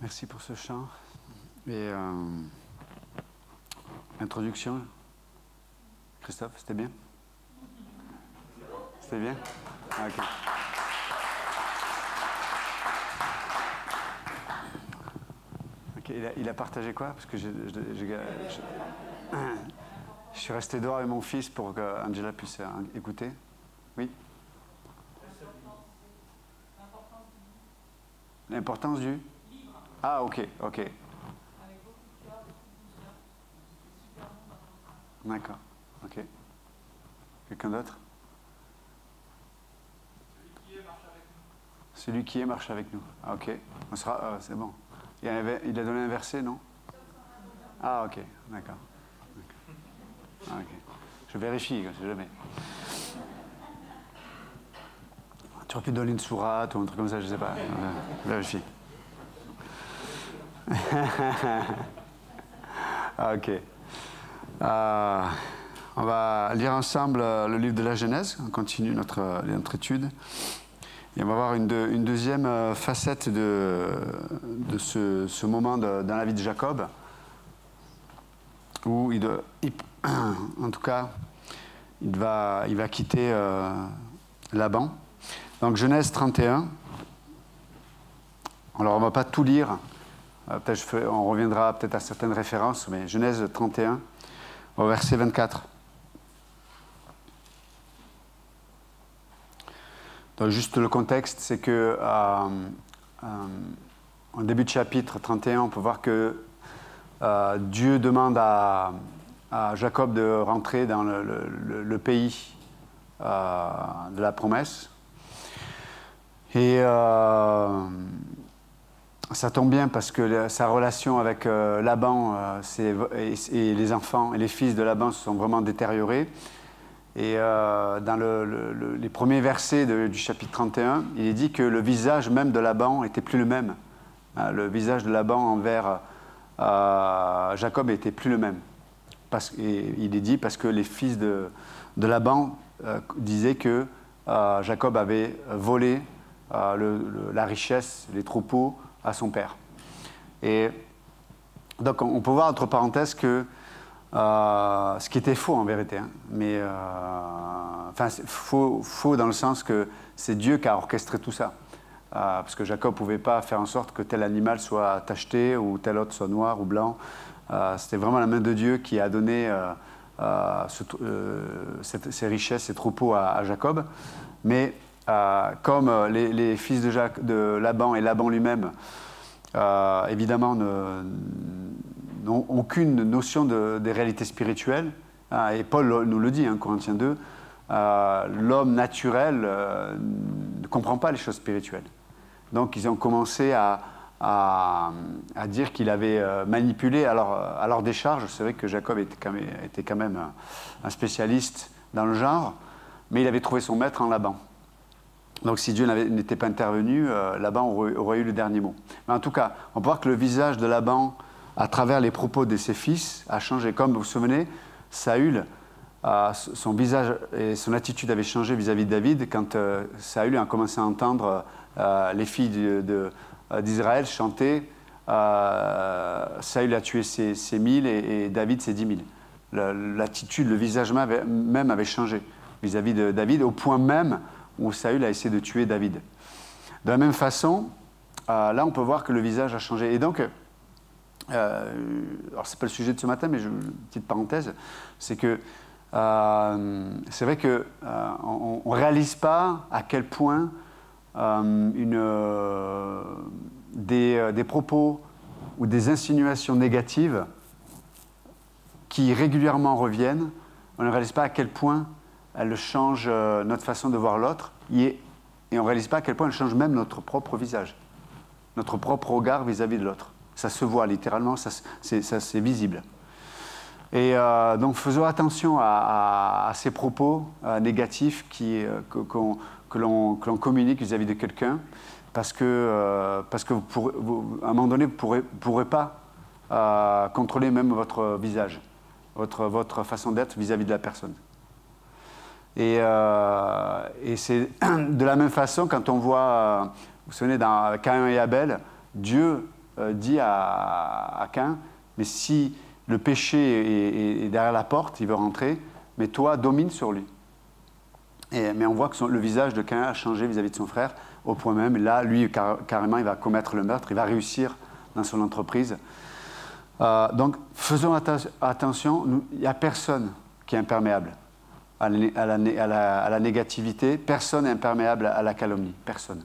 Merci pour ce chant. Et introduction, Christophe, c'était bien? C'était bien? Ah, ok. Ok, il a partagé quoi? Parce que je suis resté dehors avec mon fils pour qu'Angela puisse écouter. Oui? L'importance du? Ah, ok, ok. D'accord, ok. Quelqu'un d'autre? Celui qui est marche avec nous. Ah, ok. On sera. C'est bon. Il a donné un verset, non? Ah, ok. D'accord. Ah, ok. Je vérifie, je sais jamais. Tu aurais pu donner une sourate ou un truc comme ça, je sais pas. Je vérifie. Ah, ok. On va lire ensemble le livre de la Genèse. On continue notre étude. Et on va voir une deuxième facette de ce moment dans la vie de Jacob, où en tout cas, il va quitter Laban. Donc Genèse 31. Alors on ne va pas tout lire. On reviendra peut-être à certaines références, mais Genèse 31, au verset 24. Donc juste le contexte, c'est que en début de chapitre 31, on peut voir que Dieu demande à Jacob de rentrer dans le pays de la promesse. Et ça tombe bien parce que sa relation avec Laban et les enfants et les fils de Laban se sont vraiment détériorés. Et dans les premiers versets du chapitre 31, il est dit que le visage même de Laban n'était plus le même. Le visage de Laban envers Jacob n'était plus le même. Et il est dit parce que les fils de Laban disaient que Jacob avait volé la richesse, les troupeaux à son père. Et donc on peut voir entre parenthèses que ce qui était faux en vérité, hein. Mais enfin faux dans le sens que c'est Dieu qui a orchestré tout ça, parce que Jacob ne pouvait pas faire en sorte que tel animal soit tacheté ou tel autre soit noir ou blanc. C'était vraiment la main de Dieu qui a donné ces richesses, ces troupeaux à Jacob. Mais comme les fils de Laban et Laban lui-même évidemment n'ont aucune notion des réalités spirituelles. Et Paul nous le dit, hein, Corinthiens 2, l'homme naturel ne comprend pas les choses spirituelles. Donc ils ont commencé à dire qu'il avait manipulé à leur décharge. C'est vrai que Jacob était quand même un spécialiste dans le genre, mais il avait trouvé son maître en Laban. Donc si Dieu n'était pas intervenu, Laban aurait eu le dernier mot. Mais en tout cas, on peut voir que le visage de Laban, à travers les propos de ses fils, a changé. Comme vous vous souvenez, Saül, son visage et son attitude avaient changé vis-à-vis de David quand Saül a commencé à entendre les filles d'Israël chanter Saül a tué ses 1000 et David ses 10 000. L'attitude, le visage même avait changé vis-à-vis de David, au point même où Saül a essayé de tuer David. De la même façon, là on peut voir que le visage a changé. Et donc, alors c'est pas le sujet de ce matin, mais une petite parenthèse, c'est que c'est vrai que on réalise pas à quel point des propos ou des insinuations négatives qui régulièrement reviennent, on ne réalise pas à quel point elles changent notre façon de voir l'autre, et on ne réalise pas à quel point elles changent même notre propre visage, notre propre regard vis-à-vis de l'autre. Ça se voit littéralement, c'est visible. Et donc faisons attention à ces propos négatifs que l'on communique vis-à-vis de quelqu'un, parce que à un moment donné, vous ne pourrez pas contrôler même votre visage, votre façon d'être vis-à-vis de la personne. Et c'est de la même façon quand on voit, vous vous souvenez, dans Caïn et Abel, Dieu dit à Caïn, mais si le péché est derrière la porte, il veut rentrer, mais toi, domine sur lui. Mais on voit que le visage de Caïn a changé vis-à-vis de son frère, au point même, là, lui, carrément, il va commettre le meurtre, il va réussir dans son entreprise. Donc, faisons attention, il n'y a personne qui est imperméable à la négativité, personne n'est imperméable à la calomnie, personne.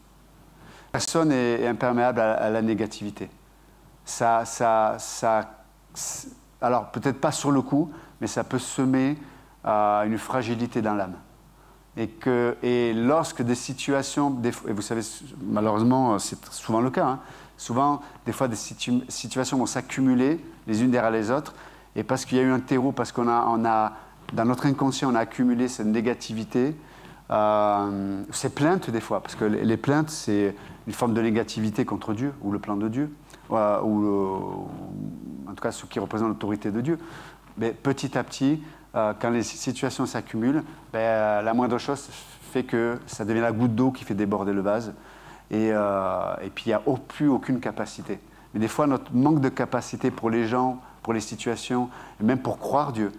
Personne n'est imperméable à la négativité. Alors, peut-être pas sur le coup, mais ça peut semer une fragilité dans l'âme. Et lorsque des situations, et vous savez, malheureusement, c'est souvent le cas, hein, souvent, des fois, des situations vont s'accumuler les unes derrière les autres, et parce qu'il y a eu un terreau, parce qu'on a, dans notre inconscient, on a accumulé cette négativité, ces plaintes des fois, parce que les plaintes, c'est une forme de négativité contre Dieu, ou le plan de Dieu, ou en tout cas ce qui représente l'autorité de Dieu. Mais petit à petit, quand les situations s'accumulent, la moindre chose fait que ça devient la goutte d'eau qui fait déborder le vase. Et puis il n'y a plus aucune capacité. Mais des fois, notre manque de capacité pour les gens, pour les situations, et même pour croire Dieu,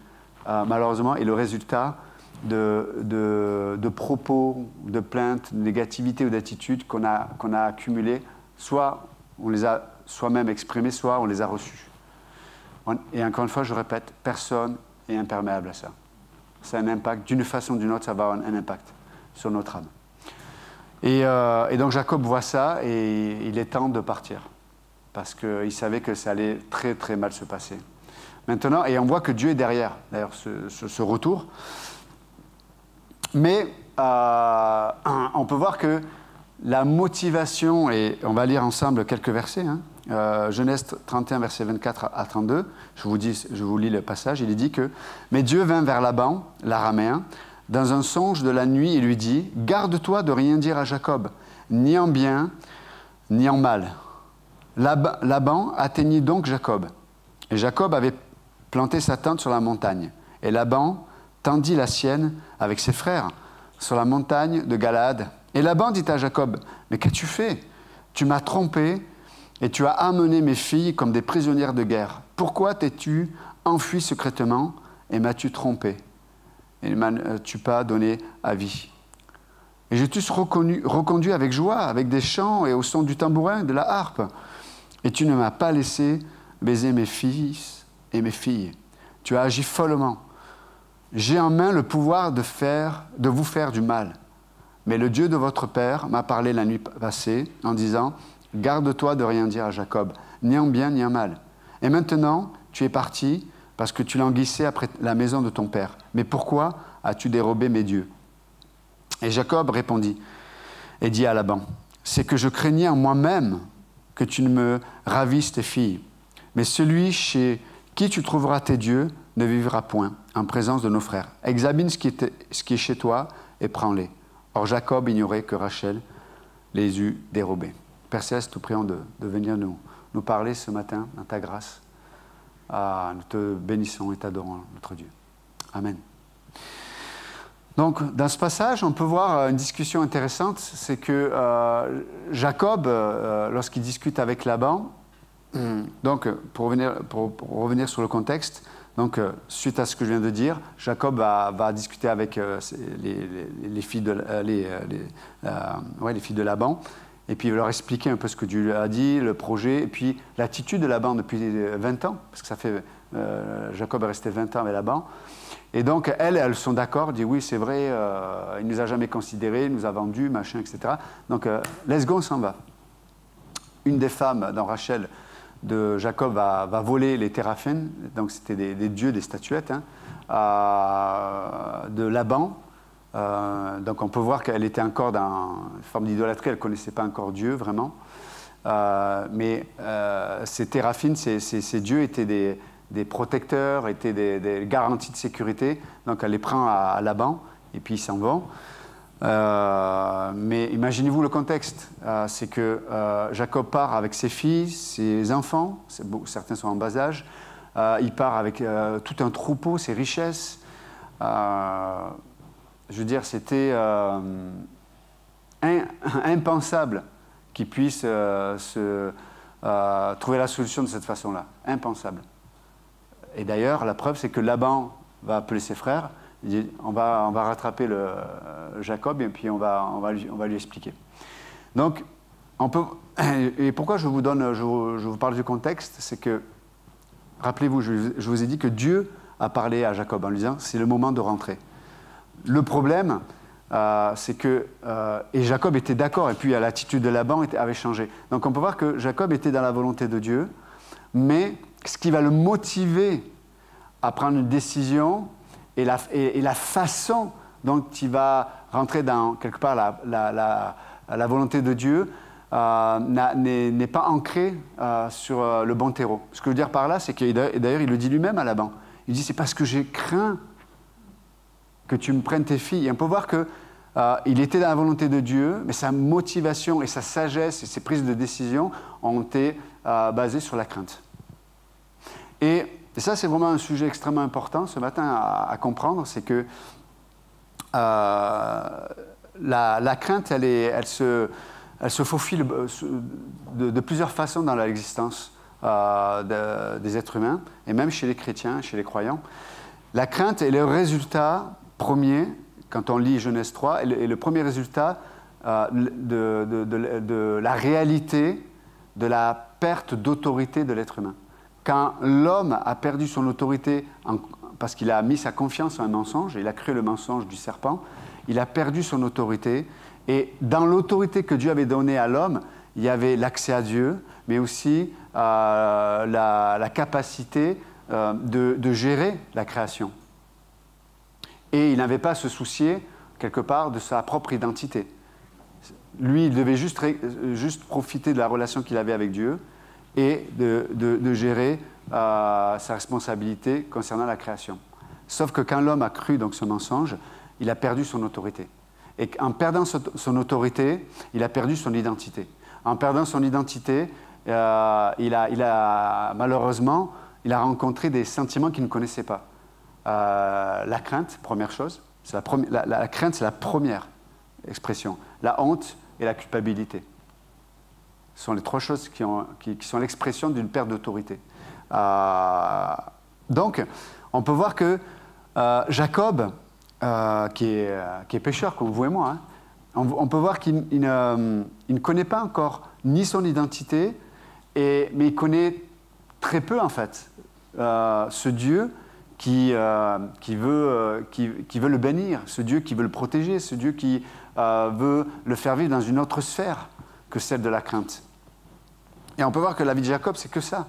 malheureusement, est le résultat de propos, de plaintes, de négativité ou d'attitudes qu'on a accumulées. Soit on les a soi-même exprimées, soit on les a reçues. Et encore une fois, je répète, personne n'est imperméable à ça. C'est un impact, d'une façon ou d'une autre, ça va avoir un impact sur notre âme. Et donc Jacob voit ça et il est temps de partir. Parce qu'il savait que ça allait très très mal se passer. Maintenant, et on voit que Dieu est derrière, d'ailleurs, ce retour. Mais on peut voir que la motivation, et on va lire ensemble quelques versets, hein, Genèse 31, versets 24 à 32, je vous lis le passage, il est dit que « Mais Dieu vint vers Laban, l'araméen, dans un songe de la nuit et lui dit « Garde-toi de rien dire à Jacob, ni en bien, ni en mal. » Laban atteignit donc Jacob. Et Jacob avait planté sa tente sur la montagne. Et Laban tendit la sienne avec ses frères sur la montagne de Galaad. Et Laban dit à Jacob, « Mais qu'as-tu fait? Tu m'as trompé et tu as amené mes filles comme des prisonnières de guerre. Pourquoi t'es-tu enfui secrètement et m'as-tu trompé? Et ne m'as-tu pas donné avis? Et je t'eusse reconduit avec joie, avec des chants et au son du tambourin, de la harpe. Et tu ne m'as pas laissé baiser mes fils et mes filles. Tu as agi follement. J'ai en main le pouvoir de vous faire du mal. Mais le Dieu de votre père m'a parlé la nuit passée en disant, « Garde-toi de rien dire à Jacob, ni en bien ni en mal. Et maintenant, tu es parti parce que tu languissais après la maison de ton père. Mais pourquoi as-tu dérobé mes dieux? » Et Jacob répondit et dit à Laban, « C'est que je craignais en moi-même que tu ne me ravisses tes filles. Mais celui chez qui tu trouveras tes dieux ne vivra point en présence de nos frères. Examine ce qui est chez toi et prends-les. » Or Jacob ignorait que Rachel les eût dérobés. Père Céleste, nous prions de venir nous parler ce matin dans ta grâce. Nous te bénissons et t'adorons, notre Dieu. Amen. Donc, dans ce passage, on peut voir une discussion intéressante. C'est que Jacob, lorsqu'il discute avec Laban, donc, pour revenir sur le contexte, donc, suite à ce que je viens de dire, Jacob va discuter avec les filles de Laban, et puis il va leur expliquer un peu ce que Dieu lui a dit, le projet, et puis l'attitude de Laban depuis 20 ans, parce que Jacob est resté 20 ans avec Laban. Et donc, elles sont d'accord, disent oui, c'est vrai, il ne nous a jamais considérés, il nous a vendus, machin, etc. Donc, let's go, on s'en va. Une des femmes dans Rachel de Jacob va voler les téraphènes, donc c'était des dieux, des statuettes, hein, de Laban. Donc on peut voir qu'elle était encore dans une forme d'idolâtrie, elle ne connaissait pas encore Dieu vraiment. Mais ces téraphines, ces dieux étaient des protecteurs, étaient des garanties de sécurité. Donc elle les prend à Laban et puis ils s'en vont. Mais imaginez-vous le contexte, c'est que Jacob part avec ses filles, ses enfants, certains sont en bas âge, il part avec tout un troupeau, ses richesses. Je veux dire, c'était impensable qu'il puisse trouver la solution de cette façon-là. Impensable. Et d'ailleurs, la preuve, c'est que Laban va appeler ses frères, il dit, on va rattraper Jacob et puis on va lui expliquer. Donc, et pourquoi je vous parle du contexte, c'est que, rappelez-vous, je vous ai dit que Dieu a parlé à Jacob en lui disant, c'est le moment de rentrer. Le problème, c'est que, et Jacob était d'accord, et puis l'attitude de Laban avait changé. Donc on peut voir que Jacob était dans la volonté de Dieu, mais ce qui va le motiver à prendre une décision et la façon dont il va rentrer dans, quelque part, la volonté de Dieu n'est pas ancrée sur le bon terreau. Ce que je veux dire par là, c'est que, et d'ailleurs il le dit lui-même à Laban, il dit, c'est parce que j'ai craint que tu me prennes tes filles. Et on peut voir qu'il était dans la volonté de Dieu, mais sa motivation et sa sagesse et ses prises de décision ont été basées sur la crainte. Et ça, c'est vraiment un sujet extrêmement important ce matin à comprendre, c'est que la crainte, elle se faufile de plusieurs façons dans l'existence des êtres humains, et même chez les chrétiens, chez les croyants. La crainte est le résultat premier, quand on lit Genèse 3, est le premier résultat de la réalité de la perte d'autorité de l'être humain. Quand l'homme a perdu son autorité parce qu'il a mis sa confiance en un mensonge, et il a cru le mensonge du serpent, il a perdu son autorité, et dans l'autorité que Dieu avait donnée à l'homme, il y avait l'accès à Dieu, mais aussi la capacité de gérer la création. Et il n'avait pas à se soucier, quelque part, de sa propre identité. Lui, il devait juste profiter de la relation qu'il avait avec Dieu et de gérer sa responsabilité concernant la création. Sauf que quand l'homme a cru donc ce mensonge, il a perdu son autorité. Et en perdant son autorité, il a perdu son identité. En perdant son identité, malheureusement, il a rencontré des sentiments qu'il ne connaissait pas. La crainte, première chose, la crainte, c'est la première expression. La honte et la culpabilité. Ce sont les trois choses qui sont l'expression d'une perte d'autorité. Donc, on peut voir que Jacob, qui est pécheur comme vous et moi, on peut voir qu'il ne connaît pas encore ni son identité, mais il connaît très peu en fait ce Dieu qui veut le bénir, ce Dieu qui veut le protéger, ce Dieu qui veut le faire vivre dans une autre sphère que celle de la crainte. Et on peut voir que la vie de Jacob, c'est que ça.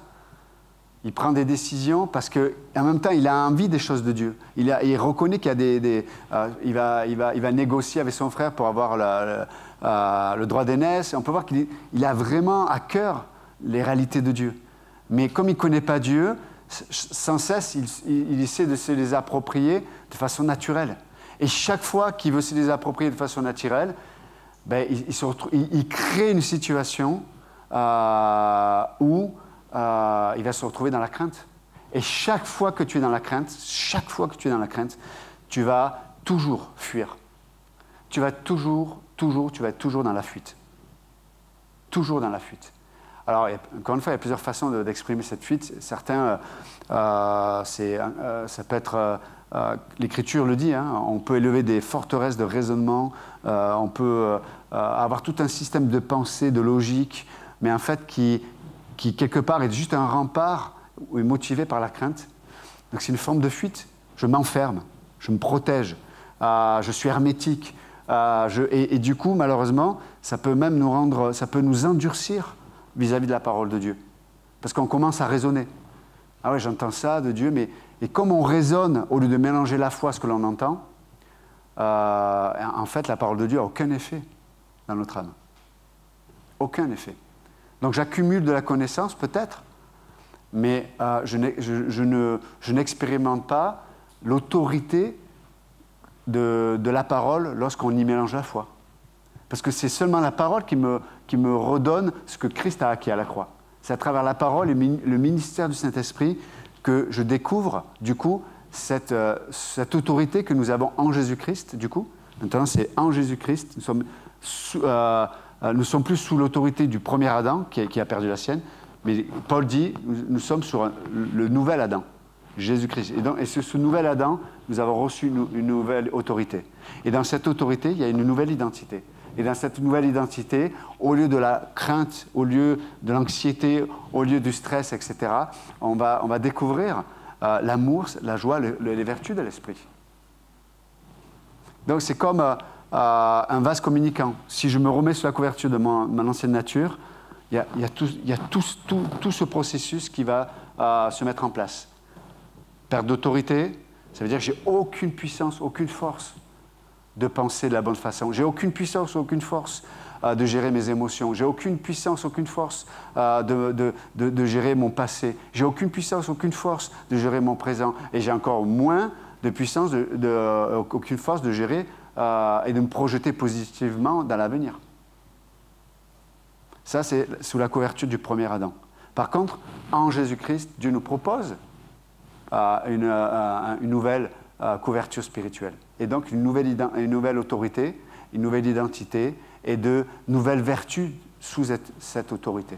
Il prend des décisions parce qu'en même temps, il a envie des choses de Dieu. Il reconnaît qu'il y a il va négocier avec son frère pour avoir le droit d'aînesse. On peut voir qu'il a vraiment à cœur les réalités de Dieu. Mais comme il ne connaît pas Dieu, sans cesse, il essaie de se les approprier de façon naturelle. Et chaque fois qu'il veut se les approprier de façon naturelle, il crée une situation où il va se retrouver dans la crainte. Et chaque fois que tu es dans la crainte, tu vas toujours fuir. Tu vas toujours dans la fuite. Toujours dans la fuite. Alors, encore une fois, il y a plusieurs façons d'exprimer cette fuite. Certains, ça peut être, l'Écriture le dit, on peut élever des forteresses de raisonnement, on peut avoir tout un système de pensée, de logique, mais en fait qui quelque part est juste un rempart ou est motivé par la crainte. Donc c'est une forme de fuite. Je m'enferme, je me protège, je suis hermétique, et du coup, malheureusement, ça peut même ça peut nous endurcir vis-à-vis de la parole de Dieu. Parce qu'on commence à raisonner. Ah ouais, j'entends ça de Dieu, et comme on raisonne, au lieu de mélanger la foi à ce que l'on entend, en fait, la parole de Dieu n'a aucun effet dans notre âme. Aucun effet. Donc j'accumule de la connaissance, peut-être, mais je n'expérimente pas l'autorité de la parole lorsqu'on y mélange la foi. Parce que c'est seulement la parole qui me redonne ce que Christ a acquis à la croix. C'est à travers la parole et le ministère du Saint-Esprit que je découvre, du coup, cette autorité que nous avons en Jésus-Christ, du coup. Maintenant, c'est en Jésus-Christ. Nous ne sommes plus sous l'autorité du premier Adam qui a perdu la sienne. Mais Paul dit, nous sommes sur le nouvel Adam, Jésus-Christ. Et sur ce nouvel Adam, nous avons reçu une nouvelle autorité. Et dans cette autorité, il y a une nouvelle identité. Et dans cette nouvelle identité, au lieu de la crainte, au lieu de l'anxiété, au lieu du stress, etc., on va découvrir l'amour, la joie, les vertus de l'esprit. Donc c'est comme un vase communicant. Si je me remets sous la couverture de mon ancienne nature, il y a tout ce processus qui va se mettre en place. Perte d'autorité, ça veut dire que j'ai aucune puissance, aucune force de penser de la bonne façon. J'ai aucune puissance, aucune force de gérer mes émotions. J'ai aucune puissance, aucune force de gérer mon passé. J'ai aucune puissance, aucune force de gérer mon présent. Et j'ai encore moins de puissance, aucune force de gérer et de me projeter positivement dans l'avenir. Ça, c'est sous la couverture du premier Adam. Par contre, en Jésus-Christ, Dieu nous propose une nouvelle couverture spirituelle. Et donc, une nouvelle autorité, une nouvelle identité et de nouvelles vertus sous cette autorité.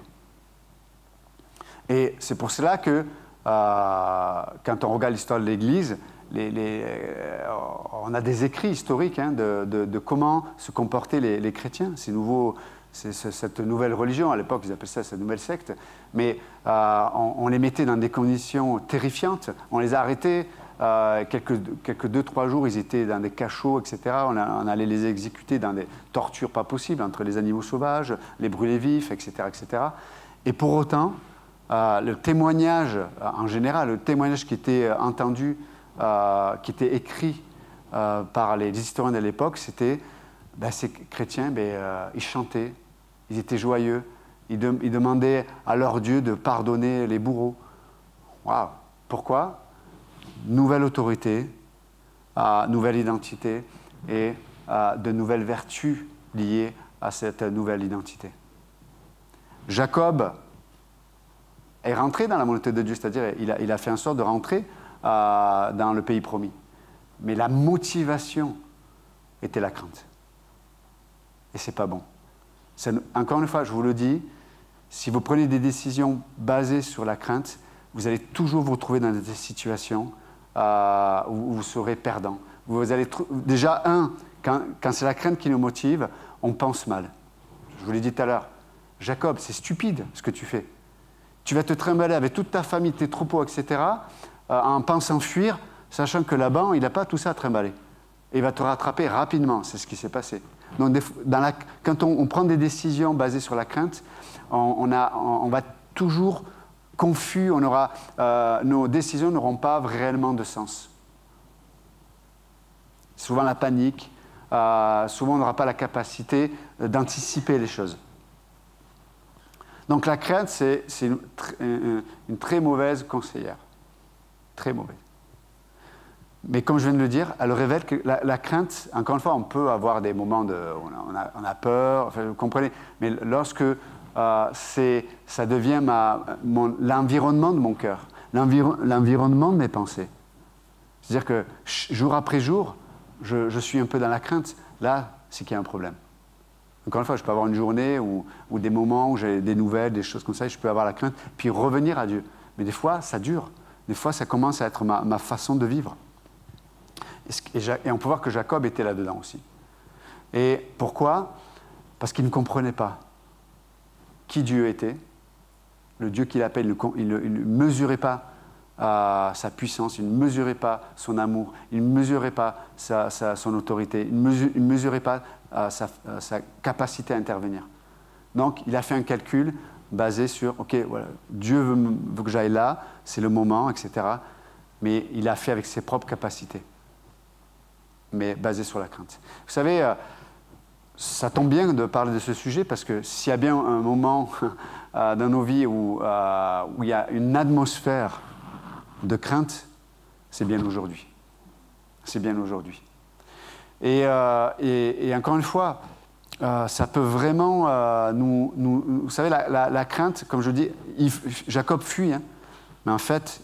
Et c'est pour cela que, quand on regarde l'histoire de l'Église, on a des écrits historiques de comment se comportaient les chrétiens, cette nouvelle religion. À l'époque, ils appelaient ça cette nouvelle secte. Mais on les mettait dans des conditions terrifiantes. On les a arrêtés. Quelques 2-3 jours, ils étaient dans des cachots, etc. On allait les exécuter dans des tortures pas possibles, entre les animaux sauvages, les brûler vifs, etc., etc. Et pour autant, le témoignage, en général, le témoignage qui était entendu, qui était écrit par les historiens de l'époque, c'était ces chrétiens, ils chantaient, ils étaient joyeux, ils demandaient à leur Dieu de pardonner les bourreaux. Waouh! Pourquoi? Nouvelle autorité, nouvelle identité et de nouvelles vertus liées à cette nouvelle identité. Jacob est rentré dans la volonté de Dieu, c'est-à-dire il a fait en sorte de rentrer dans le pays promis. Mais la motivation était la crainte. Et ce n'est pas bon. Encore une fois, je vous le dis, si vous prenez des décisions basées sur la crainte, vous allez toujours vous retrouver dans des situations où vous serez perdant. Vous allez déjà, quand c'est la crainte qui nous motive, on pense mal. Je vous l'ai dit tout à l'heure. Jacob, c'est stupide ce que tu fais. Tu vas te trimballer avec toute ta famille, tes troupeaux, etc., en pensant fuir, sachant que Laban, il n'a pas tout ça à trimballer. Et il va te rattraper rapidement, c'est ce qui s'est passé. Donc, quand on prend des décisions basées sur la crainte, on va toujours confus, nos décisions n'auront pas réellement de sens. Souvent la panique, souvent on n'aura pas la capacité d'anticiper les choses. Donc la crainte, c'est une très mauvaise conseillère. Très mauvaise. Mais comme je viens de le dire, elle révèle que la crainte, encore une fois, on peut avoir des moments où on a peur, enfin, vous comprenez, mais lorsque ça devient l'environnement de mon cœur, l'environnement de mes pensées. C'est-à-dire que jour après jour, je suis un peu dans la crainte. Là, c'est qu'il y a un problème. Encore une fois, je peux avoir une journée ou des moments où j'ai des nouvelles, des choses comme ça, et je peux avoir la crainte, puis revenir à Dieu. Mais des fois, ça dure. Des fois, ça commence à être ma façon de vivre. Et on peut voir que Jacob était là-dedans aussi. Et pourquoi? Parce qu'il ne comprenait pas qui Dieu était, le Dieu qu'il appelle, il ne mesurait pas sa puissance, il ne mesurait pas son amour, il ne mesurait pas son autorité, il ne mesurait pas sa capacité à intervenir. Donc, il a fait un calcul basé sur, OK, voilà, Dieu veut que j'aille là, c'est le moment, etc. Mais il a fait avec ses propres capacités, mais basé sur la crainte. Vous savez, ça tombe bien de parler de ce sujet parce que s'il y a bien un moment dans nos vies où il y a une atmosphère de crainte, c'est bien aujourd'hui. C'est bien aujourd'hui. Et encore une fois, ça peut vraiment vous savez, la crainte, comme je dis, Jacob fuit, mais en fait,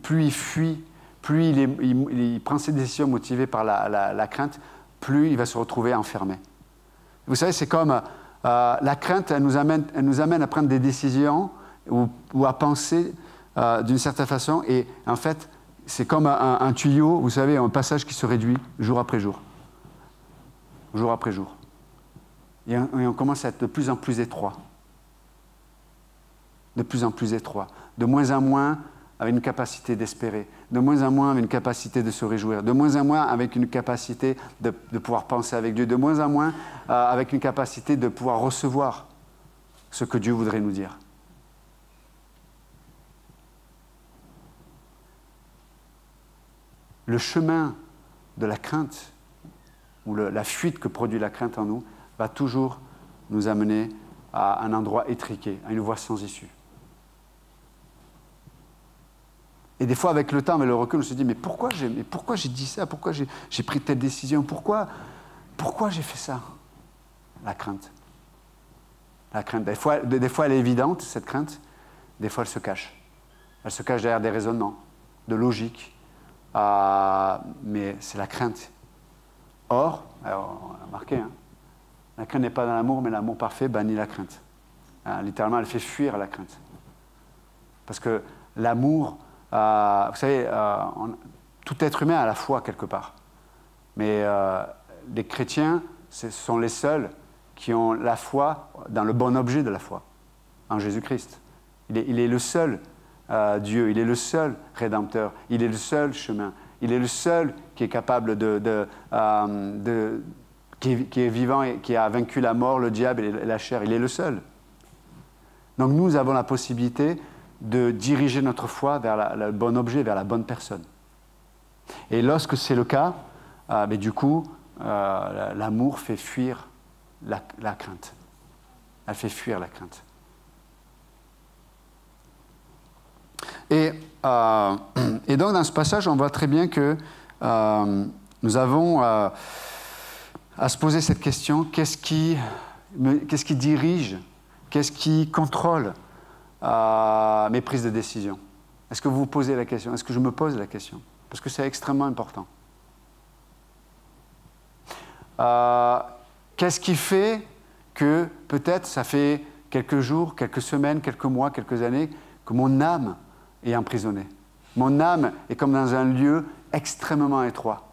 plus il fuit, plus il prend ses décisions motivées par la crainte, plus il va se retrouver enfermé. Vous savez, c'est comme La crainte, elle nous amène à prendre des décisions ou à penser d'une certaine façon. Et en fait, c'est comme un tuyau, vous savez, un passage qui se réduit jour après jour. Jour après jour. Et on commence à être de plus en plus étroit. De plus en plus étroit. De moins en moins avec une capacité d'espérer. De moins en moins avec une capacité de se réjouir. De moins en moins avec une capacité de pouvoir penser avec Dieu. De moins en moins avec une capacité de pouvoir recevoir ce que Dieu voudrait nous dire. Le chemin de la crainte, ou la fuite que produit la crainte en nous, va toujours nous amener à un endroit étriqué, à une voie sans issue. Et des fois, avec le temps, avec le recul, on se dit, mais pourquoi j'ai dit ça? Pourquoi j'ai pris telle décision? Pourquoi j'ai fait ça? La crainte. La crainte. Des fois, elle est évidente, cette crainte. Des fois, elle se cache. Elle se cache derrière des raisonnements, de logique. Mais c'est la crainte. Or, alors, remarquez, hein, la crainte n'est pas dans l'amour, mais l'amour parfait bannit la crainte. Littéralement, elle fait fuir la crainte. Parce que l'amour, vous savez, tout être humain a la foi quelque part. Mais les chrétiens, ce sont les seuls qui ont la foi dans le bon objet de la foi, en Jésus-Christ. Il est le seul Dieu, il est le seul Rédempteur, il est le seul chemin, il est le seul qui est capable qui est vivant et qui a vaincu la mort, le diable et la chair, il est le seul. Donc nous avons la possibilité de diriger notre foi vers le bon objet, vers la bonne personne. Et lorsque c'est le cas, mais du coup, l'amour fait fuir la crainte. Elle fait fuir la crainte. Et donc, dans ce passage, on voit très bien que nous avons à se poser cette question, qu'est-ce qui dirige, qu'est-ce qui contrôle mes prises de décision? Est-ce que vous vous posez la question? Est-ce que je me pose la question? Parce que c'est extrêmement important. Qu'est-ce qui fait que peut-être ça fait quelques jours, quelques semaines, quelques mois, quelques années que mon âme est emprisonnée? Mon âme est comme dans un lieu extrêmement étroit.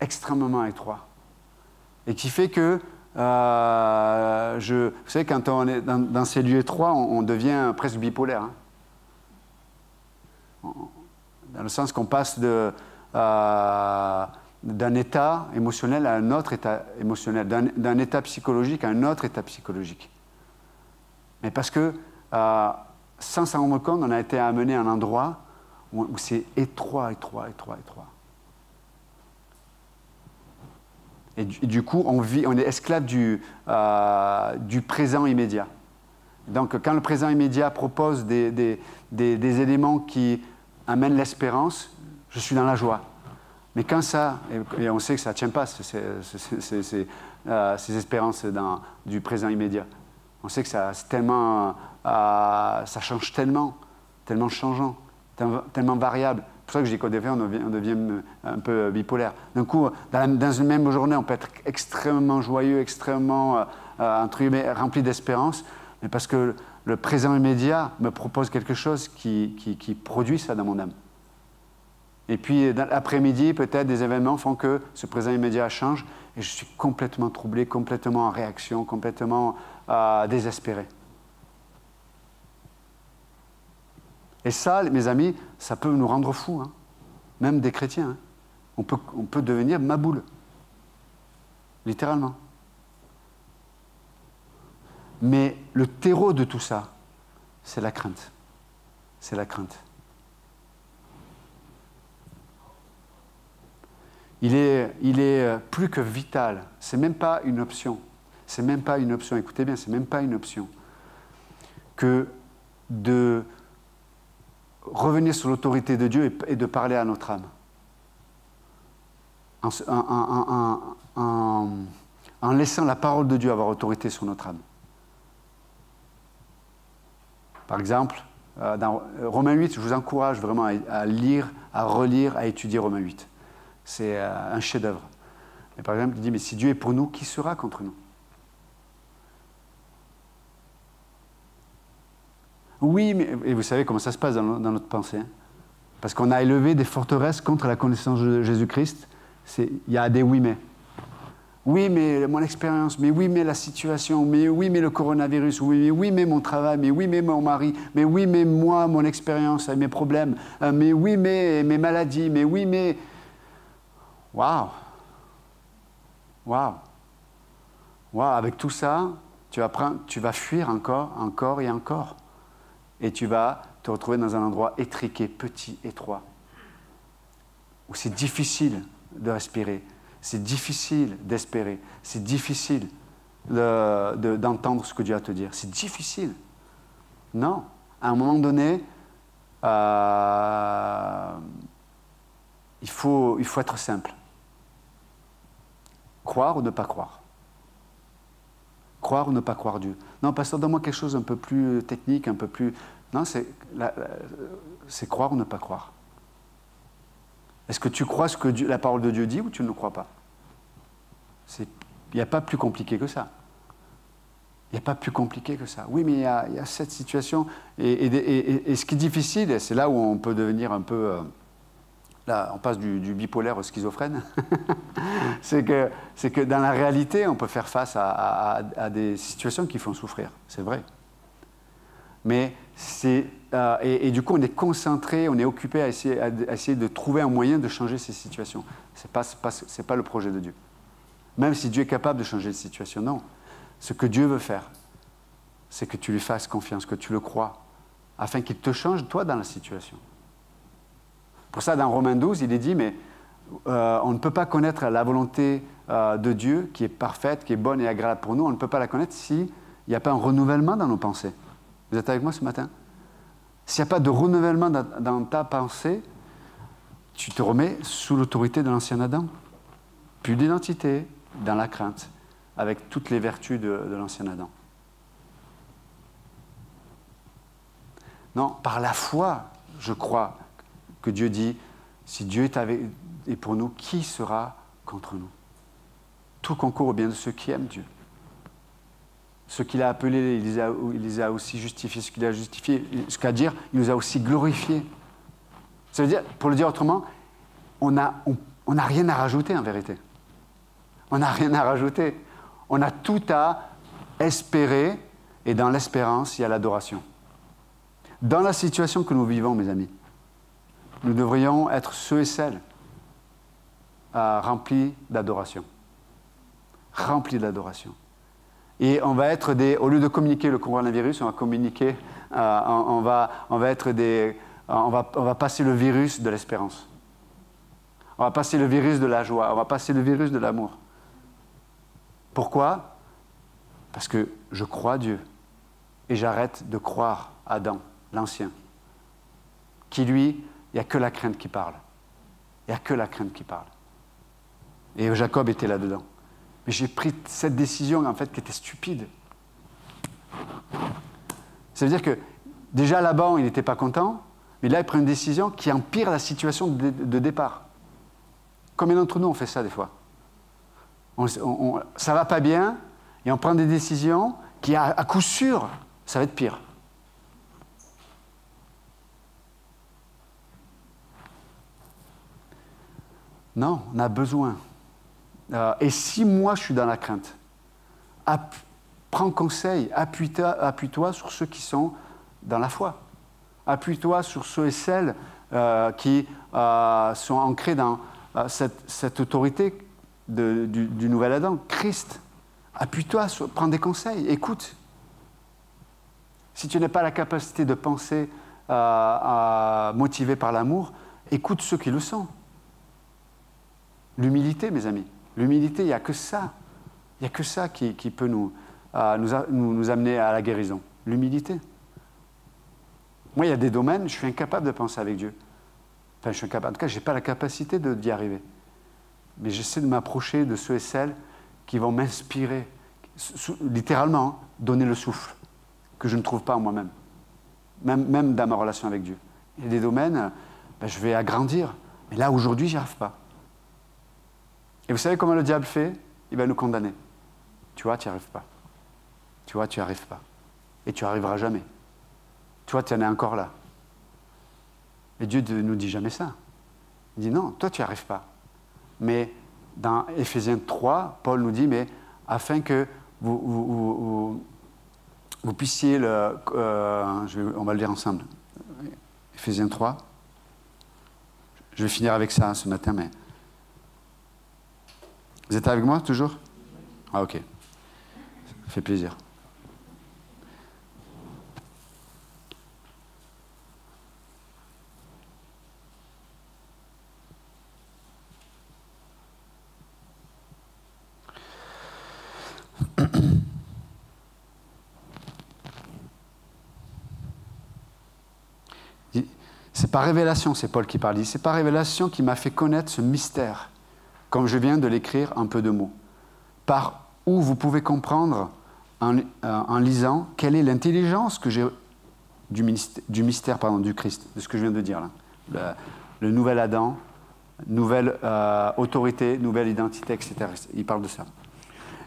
Extrêmement étroit. Et qui fait que, vous savez, quand on est dans ces lieux étroits, on devient presque bipolaire. Hein. Dans le sens qu'on passe d'un état émotionnel à un autre état émotionnel, d'un état psychologique à un autre état psychologique. Mais parce que, sans s'en rendre compte, on a été amené à un endroit où c'est étroit. Et du coup, on est esclave du présent immédiat. Donc, quand le présent immédiat propose des éléments qui amènent l'espérance, je suis dans la joie. Mais quand ça, et on sait que ça ne tient pas, ces espérances du présent immédiat. On sait que ça change tellement changeant, tellement variable. C'est pour ça que je dis qu'au début, on devient un peu bipolaire. D'un coup, dans une même journée, on peut être extrêmement joyeux, extrêmement rempli d'espérance, mais parce que le présent immédiat me propose quelque chose qui produit ça dans mon âme. Et puis, l'après-midi, peut-être, des événements font que ce présent immédiat change et je suis complètement troublé, complètement en réaction, complètement désespéré. Et ça, mes amis, ça peut nous rendre fous, hein. Même des chrétiens. Hein. On peut devenir maboule, littéralement. Mais le terreau de tout ça, c'est la crainte. C'est la crainte. Il est plus que vital. C'est même pas une option. C'est même pas une option. Écoutez bien, c'est même pas une option que de revenir sur l'autorité de Dieu et de parler à notre âme. En laissant la parole de Dieu avoir autorité sur notre âme. Par exemple, dans Romains 8, je vous encourage vraiment à lire, à relire, à étudier Romains 8. C'est un chef-d'œuvre. Mais par exemple, il dit, mais si Dieu est pour nous, qui sera contre nous? Oui, mais et vous savez comment ça se passe dans notre pensée, hein? Parce qu'on a élevé des forteresses contre la connaissance de Jésus-Christ. Il y a des oui, mais. Oui, mais mon expérience, mais oui, mais la situation, mais oui, mais le coronavirus, oui, mais mon travail, mais oui, mais mon mari, mais oui, mais moi, mon expérience, mes problèmes, mais oui, mais mes maladies, mais oui, mais... Waouh! Waouh! Waouh! Avec tout ça, tu vas fuir encore et encore. Et tu vas te retrouver dans un endroit étriqué, petit, étroit, où c'est difficile de respirer. C'est difficile d'espérer, c'est difficile d'entendre ce que Dieu a à te dire. C'est difficile. Non. À un moment donné, il faut être simple. Croire ou ne pas croire. Croire ou ne pas croire Dieu. Non, pasteur, donne-moi quelque chose un peu plus technique, un peu plus... Non, c'est croire ou ne pas croire. Est-ce que tu crois ce que la parole de Dieu dit ou tu ne le crois pas? Il n'y a pas plus compliqué que ça. Il n'y a pas plus compliqué que ça. Oui, mais il y a cette situation. Et ce qui est difficile, c'est là où on peut devenir un peu... là, on passe du bipolaire au schizophrène. c'est que dans la réalité, on peut faire face à des situations qui font souffrir. C'est vrai. Mais et du coup, on est concentré, on est occupé à essayer de trouver un moyen de changer ces situations. C'est pas le projet de Dieu. Même si Dieu est capable de changer les situations, non. Ce que Dieu veut faire, c'est que tu lui fasses confiance, que tu le crois, afin qu'il te change, toi, dans la situation. Pour ça, dans Romains 12, il est dit, mais on ne peut pas connaître la volonté de Dieu, qui est parfaite, qui est bonne et agréable pour nous, on ne peut pas la connaître s'il n'y a pas un renouvellement dans nos pensées. Vous êtes avec moi ce matin? S'il n'y a pas de renouvellement dans ta pensée, tu te remets sous l'autorité de l'ancien Adam. Plus d'identité, dans la crainte, avec toutes les vertus de l'ancien Adam. Non, par la foi, je crois que Dieu dit, si Dieu est pour nous, qui sera contre nous? Tout concourt au bien de ceux qui aiment Dieu. Ce qu'il a appelé, il les a aussi justifiés. Ce qu'il a justifié, ce qu'à dire, il nous a aussi glorifiés. Ça veut dire, pour le dire autrement, on n'a rien à rajouter en vérité. On n'a rien à rajouter. On a tout à espérer, et dans l'espérance, il y a l'adoration. Dans la situation que nous vivons, mes amis, nous devrions être ceux et celles remplis d'adoration. Remplis d'adoration. Et on va être au lieu de communiquer le coronavirus, on va communiquer, on va passer le virus de l'espérance. On va passer le virus de la joie, on va passer le virus de l'amour. Pourquoi? Parce que je crois Dieu et j'arrête de croire Adam, l'ancien, qui lui, il n'y a que la crainte qui parle. Il n'y a que la crainte qui parle. Et Jacob était là-dedans. Mais j'ai pris cette décision, en fait, qui était stupide. Ça veut dire que, déjà là-bas, il n'était pas content, mais là, il prend une décision qui empire la situation de départ. Combien d'entre nous on fait ça, des fois? Ça ne va pas bien, et on prend des décisions qui, à coup sûr, ça va être pire. Non, on a besoin. Et si moi je suis dans la crainte, prends conseil, appuie-toi sur ceux qui sont dans la foi. Appuie-toi sur ceux et celles qui sont ancrés dans cette autorité du nouvel Adam, Christ. Appuie-toi, prends des conseils, écoute. Si tu n'as pas la capacité de penser motivé par l'amour, écoute ceux qui le sont. L'humilité, mes amis. L'humilité, il n'y a que ça. Il n'y a que ça qui peut nous amener à la guérison. L'humilité. Moi, il y a des domaines, je suis incapable de penser avec Dieu. Enfin, je suis incapable. En tout cas, je n'ai pas la capacité d'y arriver. Mais j'essaie de m'approcher de ceux et celles qui vont m'inspirer, littéralement, donner le souffle que je ne trouve pas en moi-même. Même dans ma relation avec Dieu. Il y a des domaines, je vais agrandir. Mais là, aujourd'hui, je n'y arrive pas. Et vous savez comment le diable fait? Il va nous condamner. Tu vois, tu n'y arrives pas. Tu vois, tu n'y arrives pas. Et tu n'y arriveras jamais. toi, tu en es encore là. Et Dieu ne nous dit jamais ça. Il dit non, toi, tu n'y arrives pas. Mais dans Éphésiens 3, Paul nous dit, mais afin que vous puissiez on va le lire ensemble. Éphésiens 3. Je vais finir avec ça ce matin, mais... Vous êtes avec moi, toujours? Ah, ok. Ça fait plaisir. C'est par révélation, c'est Paul qui parle, c'est par révélation qui m'a fait connaître ce mystère, comme je viens de l'écrire en peu de mots, par où vous pouvez comprendre en lisant quelle est l'intelligence que j'ai du mystère du Christ, de ce que je viens de dire là. Le nouvel Adam, nouvelle autorité, nouvelle identité, etc. Il parle de ça.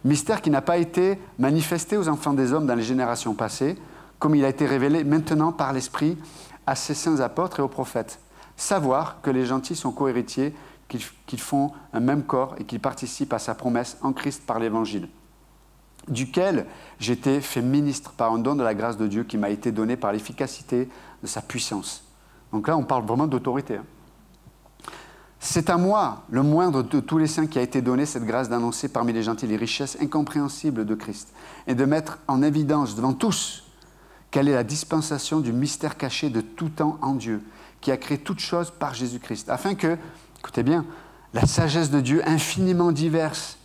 Mystère qui n'a pas été manifesté aux enfants des hommes dans les générations passées, comme il a été révélé maintenant par l'Esprit à ses saints apôtres et aux prophètes. Savoir que les gentils sont co-héritiers, qu'ils font un même corps et qu'ils participent à sa promesse en Christ par l'Évangile, duquel j'ai été fait ministre par un don de la grâce de Dieu qui m'a été donné par l'efficacité de sa puissance. Donc là, on parle vraiment d'autorité. C'est à moi, le moindre de tous les saints, qui a été donné cette grâce d'annoncer parmi les gentils les richesses incompréhensibles de Christ et de mettre en évidence devant tous quelle est la dispensation du mystère caché de tout temps en Dieu, qui a créé toutes choses par Jésus-Christ, afin que, écoutez bien, la sagesse de Dieu infiniment diverse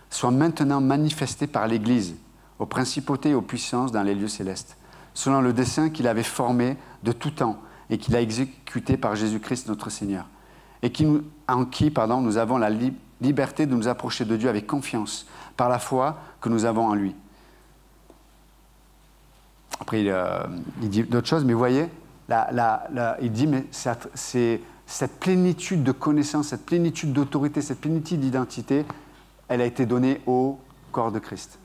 soit maintenant manifestée par l'Église, aux principautés et aux puissances dans les lieux célestes, selon le dessein qu'il avait formé de tout temps et qu'il a exécuté par Jésus-Christ notre Seigneur, et en qui nous avons la liberté de nous approcher de Dieu avec confiance, par la foi que nous avons en lui. Après, il dit d'autres choses, mais vous voyez, il dit, mais c'est cette plénitude de connaissance, cette plénitude d'autorité, cette plénitude d'identité, elle a été donnée au corps de Christ.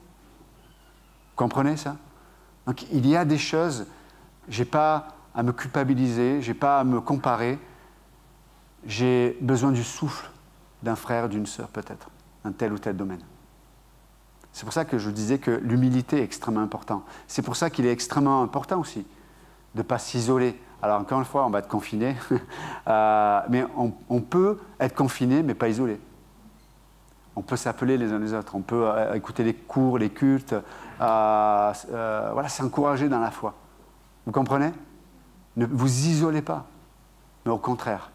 Vous comprenez ça? Donc, il y a des choses, je n'ai pas à me culpabiliser, je n'ai pas à me comparer, j'ai besoin du souffle d'un frère, d'une sœur peut-être, dans tel ou tel domaine. C'est pour ça que je disais que l'humilité est extrêmement importante. C'est pour ça qu'il est extrêmement important aussi de ne pas s'isoler. Alors encore une fois, on va être confiné, mais on peut être confiné, mais pas isolé. On peut s'appeler les uns les autres, on peut écouter les cours, les cultes, s'encourager dans la foi. Vous comprenez? Ne vous isolez pas, mais au contraire,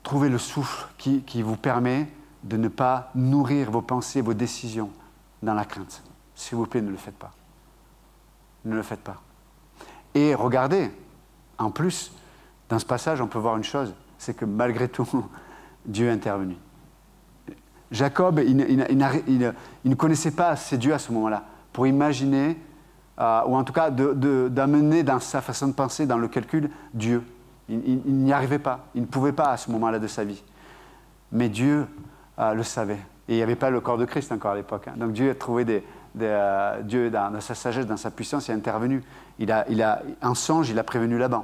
trouvez le souffle qui vous permet de ne pas nourrir vos pensées, vos décisions dans la crainte. S'il vous plaît, ne le faites pas. Ne le faites pas. Et regardez, en plus, dans ce passage, on peut voir une chose, c'est que malgré tout, Dieu est intervenu. Jacob, il ne connaissait pas assez Dieu à ce moment-là pour imaginer, ou en tout cas d'amener dans sa façon de penser, dans le calcul, Dieu. Il n'y arrivait pas, il ne pouvait pas à ce moment-là de sa vie. Mais Dieu le savait. Et il n'y avait pas le corps de Christ encore à l'époque. Donc Dieu a trouvé Dieu dans sa sagesse, dans sa puissance, il est intervenu. En songe, il a prévenu Laban,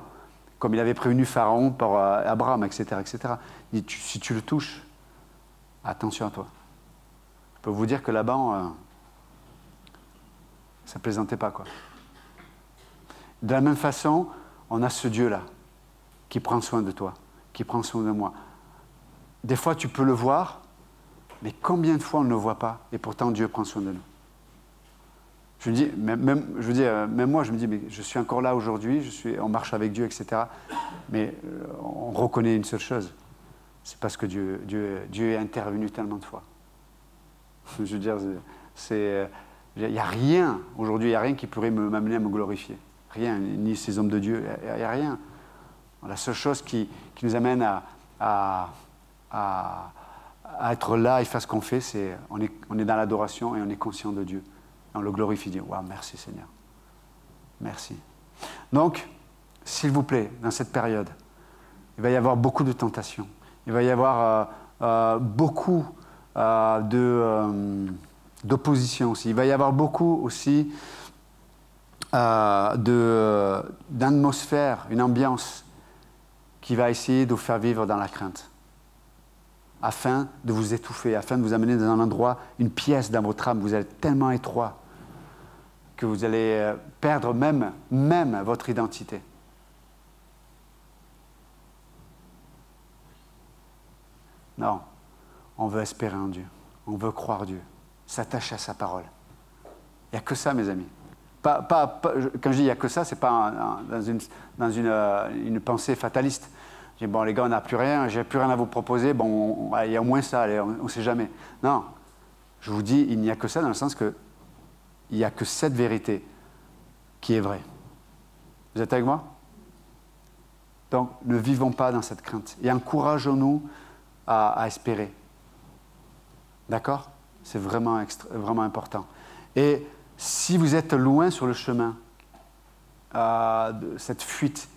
comme il avait prévenu Pharaon par Abraham, etc. etc. Il dit, si tu le touches, attention à toi. Je peux vous dire que Laban, ça ne plaisantait pas, quoi. De la même façon, on a ce Dieu-là qui prend soin de toi, qui prend soin de moi. Des fois, tu peux le voir, mais combien de fois on ne le voit pas, et pourtant Dieu prend soin de nous. Je me dis, même moi, je me dis, mais je suis encore là aujourd'hui, on marche avec Dieu, etc. Mais on reconnaît une seule chose, c'est parce que Dieu est intervenu tellement de fois. Je veux dire, il n'y a rien, aujourd'hui, il n'y a rien qui pourrait m'amener à me glorifier. Rien, ni ces hommes de Dieu, il n'y a rien. La seule chose qui nous amène à être là et faire ce qu'on fait, c'est on est dans l'adoration et on est conscient de Dieu. Et on le glorifie, dit, waouh, merci Seigneur. Merci. Donc, s'il vous plaît, dans cette période, il va y avoir beaucoup de tentations. Il va y avoir beaucoup d'opposition aussi. Il va y avoir beaucoup aussi d'atmosphère, une ambiance qui va essayer de vous faire vivre dans la crainte, afin de vous étouffer, afin de vous amener dans un endroit, une pièce dans votre âme, vous êtes tellement étroit que vous allez perdre même votre identité. Non, on veut espérer en Dieu, on veut croire Dieu, s'attacher à sa parole. Il n'y a que ça, mes amis. Quand je dis il n'y a que ça, ce n'est pas dans une pensée fataliste. Je dis, bon, les gars, on n'a plus rien, j'ai plus rien à vous proposer, bon, il y a au moins ça, allez, on ne sait jamais. Non, je vous dis, il n'y a que ça dans le sens que il n'y a que cette vérité qui est vraie. Vous êtes avec moi? Donc, ne vivons pas dans cette crainte et encourageons-nous à espérer. D'accord? C'est vraiment important. Et si vous êtes loin sur le chemin de cette fuite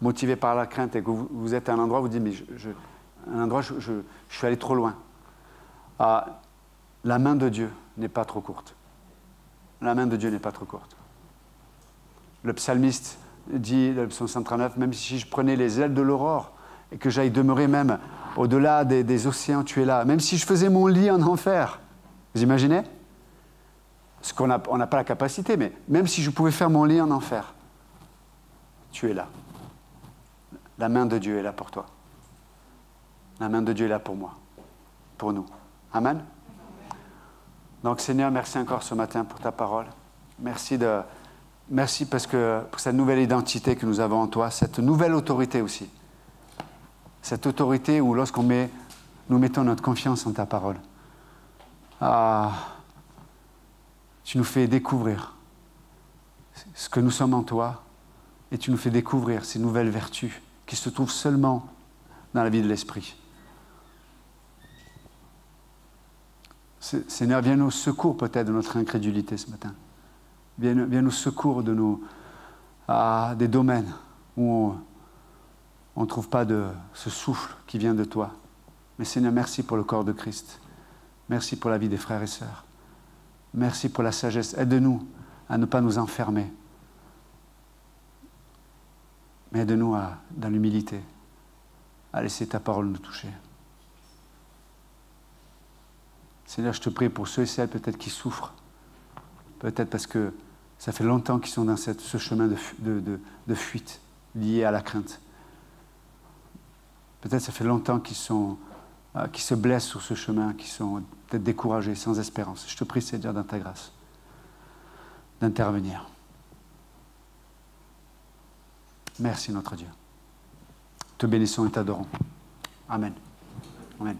motivé par la crainte et que vous êtes à un endroit où vous dites, mais je suis allé trop loin. La main de Dieu n'est pas trop courte. La main de Dieu n'est pas trop courte. Le psalmiste dit, le psaume 139, même si je prenais les ailes de l'aurore et que j'aille demeurer même au-delà des océans, tu es là. Même si je faisais mon lit en enfer, vous imaginez? Parce qu'on n'a pas la capacité, mais même si je pouvais faire mon lit en enfer, tu es là. La main de Dieu est là pour toi. La main de Dieu est là pour moi, pour nous. Amen. Donc Seigneur, merci encore ce matin pour ta parole. Merci parce que pour cette nouvelle identité que nous avons en toi, cette nouvelle autorité aussi. Cette autorité où lorsqu'on nous mettons notre confiance en ta parole, tu nous fais découvrir ce que nous sommes en toi et tu nous fais découvrir ces nouvelles vertus qui se trouvent seulement dans la vie de l'Esprit. Seigneur, viens nous secours peut-être de notre incrédulité ce matin. Viens nous secours de des domaines où on ne trouve pas de ce souffle qui vient de toi. Mais Seigneur, merci pour le corps de Christ. Merci pour la vie des frères et sœurs. Merci pour la sagesse. Aide-nous à ne pas nous enfermer. Mais aide-nous dans l'humilité, à laisser ta parole nous toucher. Seigneur, je te prie pour ceux et celles peut-être qui souffrent. Peut-être parce que ça fait longtemps qu'ils sont dans ce chemin de fuite lié à la crainte. Peut-être ça fait longtemps qu'ils se blessent sur ce chemin, qu'ils sont peut-être découragés, sans espérance. Je te prie, Seigneur, dans ta grâce, d'intervenir. Merci, notre Dieu. Te bénissons et t'adorons. Amen. Amen.